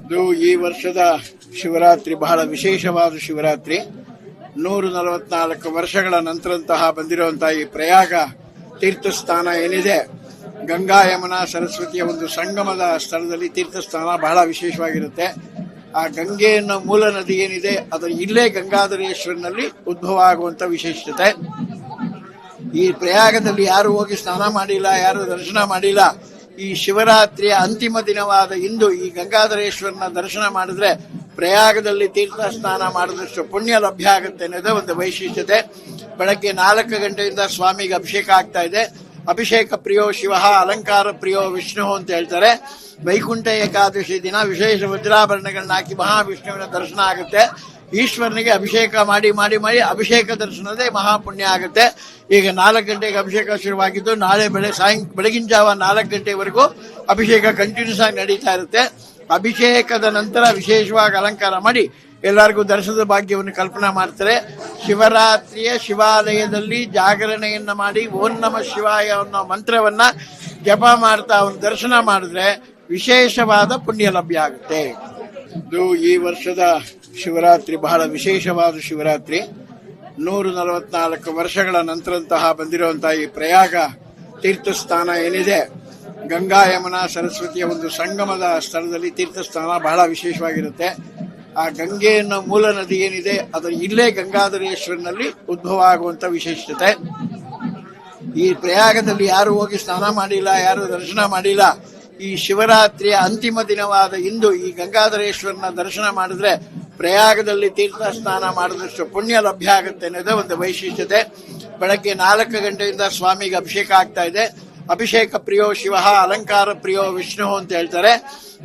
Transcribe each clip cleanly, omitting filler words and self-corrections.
ಇದು ಈ ವರ್ಷದ ಶಿವರಾತ್ರಿ ಬಹಳ ವಿಶೇಷವಾದ ಶಿವರಾತ್ರಿ. 144 ವರ್ಷಗಳ ನಂತರಂತಹ ಬಂದಿರುವಂತಹ ಈ ಪ್ರಯಾಗ ತೀರ್ಥಸ್ಥಾನ ಏನಿದೆ, ಗಂಗಾ ಯಮುನಾ ಸರಸ್ವತಿಯ ಒಂದು ಸಂಗಮದ ಸ್ಥಳದಲ್ಲಿ ತೀರ್ಥಸ್ಥಾನ ಬಹಳ ವಿಶೇಷವಾಗಿರುತ್ತೆ. ಆ ಗಂಗೆಯ ಮೂಲ ನದಿ ಏನಿದೆ ಅದು ಇಲ್ಲೇ ಗಂಗಾಧರೇಶ್ವರನಲ್ಲಿ ಉದ್ಭವ ಆಗುವಂತ ವಿಶೇಷತೆ. ಈ ಪ್ರಯಾಗದಲ್ಲಿ ಯಾರು ಹೋಗಿ ಸ್ನಾನ ಮಾಡಿಲ್ಲ, ಯಾರು ದರ್ಶನ ಮಾಡಿಲ್ಲ, ಈ ಶಿವರಾತ್ರಿಯ ಅಂತಿಮ ದಿನವಾದ ಇಂದು ಈ ಗಂಗಾಧರೇಶ್ವರನ ದರ್ಶನ ಮಾಡಿದ್ರೆ ಪ್ರಯಾಗದಲ್ಲಿ ತೀರ್ಥ ಸ್ನಾನ ಮಾಡಿದಷ್ಟು ಪುಣ್ಯ ಲಭ್ಯ ಆಗುತ್ತೆ ಅನ್ನೋದೇ ಒಂದು ವೈಶಿಷ್ಟ್ಯತೆ. ಬೆಳಗ್ಗೆ 4 ಗಂಟೆಯಿಂದ ಸ್ವಾಮಿಗೆ ಅಭಿಷೇಕ ಆಗ್ತಾ ಇದೆ. ಅಭಿಷೇಕ ಪ್ರಿಯೋ ಶಿವ, ಅಲಂಕಾರ ಪ್ರಿಯೋ ವಿಷ್ಣು ಅಂತ ಹೇಳ್ತಾರೆ. ವೈಕುಂಠ ಏಕಾದಶಿ ದಿನ ವಿಶೇಷ ವಜ್ರಾಭರಣಗಳನ್ನ ಹಾಕಿ ಮಹಾವಿಷ್ಣುವಿನ ದರ್ಶನ ಆಗುತ್ತೆ. ಈಶ್ವರನಿಗೆ ಅಭಿಷೇಕ ಮಾಡಿ ಮಾಡಿ ಮಾಡಿ ಅಭಿಷೇಕ ದರ್ಶನದೇ ಮಹಾಪುಣ್ಯ ಆಗುತ್ತೆ. ಈಗ 4 ಗಂಟೆಗೆ ಅಭಿಷೇಕ ಶುರುವಾಗಿದ್ದು ನಾಳೆ ಬೆಳಗಿನ ಜಾವ 4 ಗಂಟೆವರೆಗೂ ಅಭಿಷೇಕ ಕಂಟಿನ್ಯೂಸ್ ಆಗಿ ನಡೀತಾ ಇರುತ್ತೆ. ಅಭಿಷೇಕದ ನಂತರ ವಿಶೇಷವಾಗಿ ಅಲಂಕಾರ ಮಾಡಿ ಎಲ್ಲರಿಗೂ ದರ್ಶನದ ಭಾಗ್ಯವನ್ನು ಕಲ್ಪನಾ ಮಾಡ್ತಾರೆ. ಶಿವರಾತ್ರಿಯ ಶಿವಾಲಯದಲ್ಲಿ ಜಾಗರಣೆಯನ್ನ ಮಾಡಿ ಓಂ ನಮಃ ಶಿವಾಯ ಅನ್ನೋ ಮಂತ್ರವನ್ನ ಜಪ ಮಾಡ್ತಾ ಅವನ ದರ್ಶನ ಮಾಡಿದ್ರೆ ವಿಶೇಷವಾದ ಪುಣ್ಯ ಲಭ್ಯ ಆಗುತ್ತೆ. ಇದು ಈ ವರ್ಷದ ಶಿವರಾತ್ರಿ ಬಹಳ ವಿಶೇಷವಾದ ಶಿವರಾತ್ರಿ. 144 ವರ್ಷಗಳ ನಂತರಂತಹ ಬಂದಿರುವಂತಹ ಈ ಪ್ರಯಾಗ ತೀರ್ಥಸ್ಥಾನ ಏನಿದೆ, ಗಂಗಾ ಯಮುನಾ ಸರಸ್ವತಿಯ ಒಂದು ಸಂಗಮದ ಸ್ಥಳದಲ್ಲಿ ತೀರ್ಥಸ್ಥಾನ ಬಹಳ ವಿಶೇಷವಾಗಿರುತ್ತೆ. ಆ ಗಂಗೆಯ ಮೂಲ ನದಿ ಏನಿದೆ ಅದು ಇಲ್ಲೇ ಗಂಗಾಧರೇಶ್ವರನಲ್ಲಿ ಉದ್ಭವ ಆಗುವಂತ ವಿಶೇಷತೆ. ಈ ಪ್ರಯಾಗದಲ್ಲಿ ಯಾರು ಹೋಗಿ ಸ್ನಾನ ಮಾಡಿಲ್ಲ, ಯಾರು ದರ್ಶನ ಮಾಡಿಲ್ಲ, ಈ ಶಿವರಾತ್ರಿಯ ಅಂತಿಮ ದಿನವಾದ ಇಂದು ಈ ಗಂಗಾಧರೇಶ್ವರನ ದರ್ಶನ ಮಾಡಿದ್ರೆ ಪ್ರಯಾಗದಲ್ಲಿ ತೀರ್ಥ ಸ್ನಾನ ಮಾಡಿದಷ್ಟು ಪುಣ್ಯ ಲಭ್ಯ ಆಗುತ್ತೆ ಅನ್ನೋದೇ ಒಂದು ವೈಶಿಷ್ಟ್ಯತೆ. ಬೆಳಗ್ಗೆ 4 ಗಂಟೆಯಿಂದ ಸ್ವಾಮಿಗೆ ಅಭಿಷೇಕ ಆಗ್ತಾ ಇದೆ. ಅಭಿಷೇಕ ಪ್ರಿಯೋ ಶಿವ, ಅಲಂಕಾರ ಪ್ರಿಯೋ ವಿಷ್ಣು ಅಂತ ಹೇಳ್ತಾರೆ.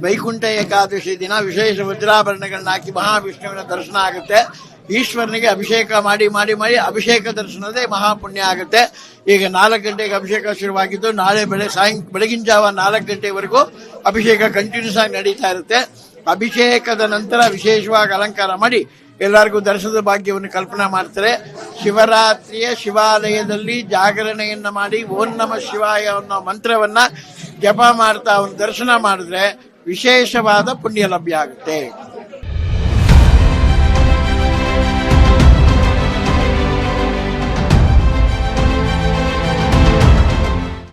ವೈಕುಂಠ ಏಕಾದಶಿ ದಿನ ವಿಶೇಷ ವಜ್ರಾಭರಣಗಳನ್ನ ಹಾಕಿ ಮಹಾವಿಷ್ಣುವಿನ ದರ್ಶನ ಆಗುತ್ತೆ. ಈಶ್ವರನಿಗೆ ಅಭಿಷೇಕ ಮಾಡಿ ಮಾಡಿ ಮಾಡಿ ಅಭಿಷೇಕ ದರ್ಶನದೇ ಮಹಾಪುಣ್ಯ ಆಗುತ್ತೆ. ಈಗ 4 ಗಂಟೆಗೆ ಅಭಿಷೇಕ ಶುರುವಾಗಿದ್ದು ನಾಳೆ ಬೆಳಗಿನ ಜಾವ 4 ಗಂಟೆವರೆಗೂ ಅಭಿಷೇಕ ಕಂಟಿನ್ಯೂಸ್ ಆಗಿ ನಡೀತಾ ಇರುತ್ತೆ. ಅಭಿಷೇಕದ ನಂತರ ವಿಶೇಷವಾಗಿ ಅಲಂಕಾರ ಮಾಡಿ ಎಲ್ಲರಿಗೂ ದರ್ಶನದ ಭಾಗ್ಯವನ್ನು ಕಲ್ಪನಾ ಮಾಡ್ತಾರೆ. ಶಿವರಾತ್ರಿಯ ಶಿವಾಲಯದಲ್ಲಿ ಜಾಗರಣೆಯನ್ನ ಮಾಡಿ ಓಂ ನಮಃ ಶಿವಾಯ ಅನ್ನೋ ಮಂತ್ರವನ್ನ ಜಪ ಮಾಡ್ತಾ ಅವನ ದರ್ಶನ ಮಾಡಿದ್ರೆ ವಿಶೇಷವಾದ ಪುಣ್ಯ ಲಭ್ಯ ಆಗುತ್ತೆ.